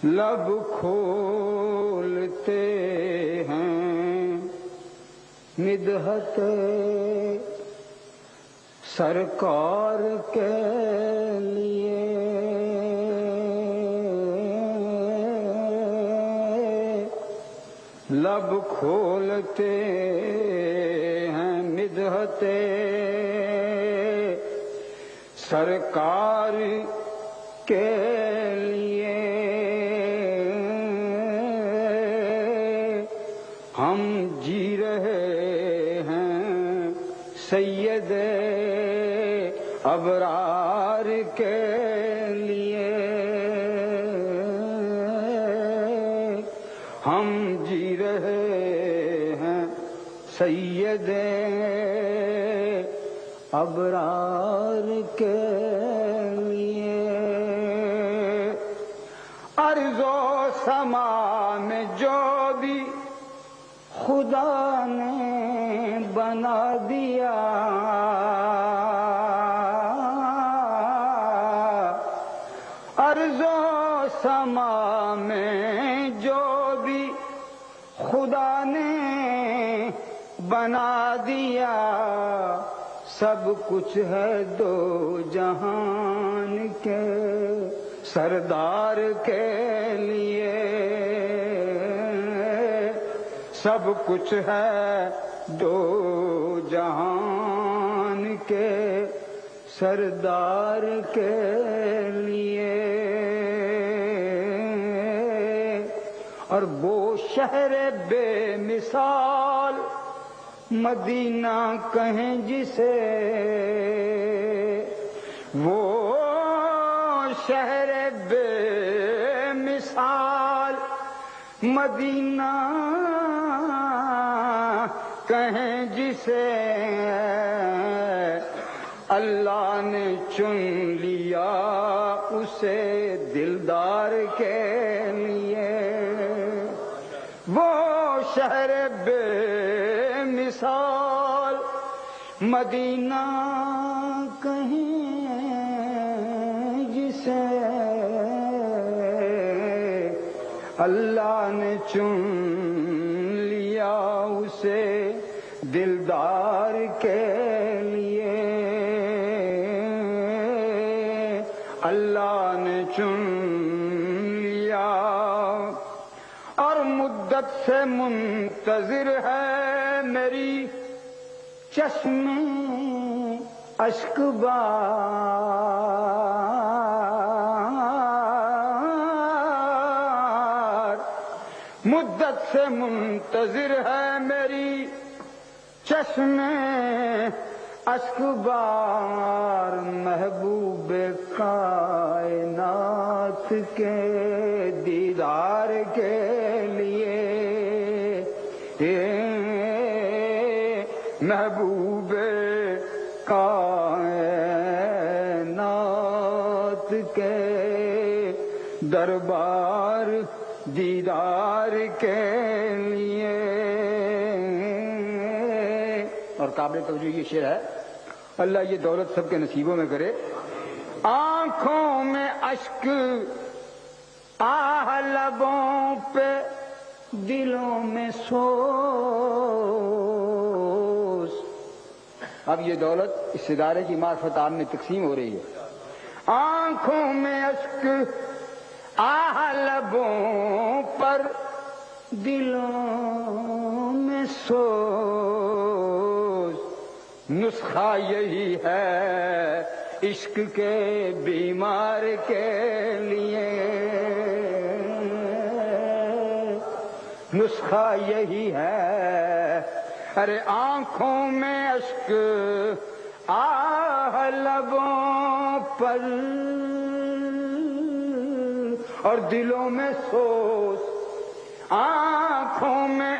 لب کھولتے ہیں مدحت سرکار کے لیے، لب کھولتے ہیں مدحت سرکار کے لیے، ہم جی رہے ہیں سید ابرار کے لیے، ہم جی رہے ہیں سید ابرار کے لیے۔ ارض و سما میں جو بھی خدا نے بنا دیا، ارض و سما میں جو بھی خدا نے بنا دیا، سب کچھ ہے دو جہان کے سردار کے لیے، سب کچھ ہے دو جہان کے سردار کے لیے۔ اور وہ شہر بے مثال مدینہ کہیں جسے، وہ شہر بے مثال مدینہ کہیں جسے، اللہ نے چن لیا اسے دلدار کے لیے، وہ شہر بے مثال مدینہ کہیں جسے، اللہ نے چن لیا اسے دلدار کے لیے، اللہ نے چن لیا۔ اور مدت سے منتظر ہے میری چشم اشک بار، مدت سے منتظر ہے میری چشم اشک بار، محبوب کائنات کے دیدار کے لیے، محبوب کائنات کے دربار دیدار کے لیے۔ اور قابل توجہ یہ شعر ہے، اللہ یہ دولت سب کے نصیبوں میں کرے۔ آنکھوں میں اشک آہ لبوں پہ دلوں میں سوز، اب یہ دولت اس ادارے کی معرفت عام میں تقسیم ہو رہی ہے۔ آنکھوں میں اشک آہ لبوں پر دلوں میں سوز، نسخہ یہی ہے عشق کے بیمار کے لیے، نسخہ یہی ہے۔ ارے آنکھوں میں اشک آہ لبوں پر اور دلوں میں سوز، آنکھوں میں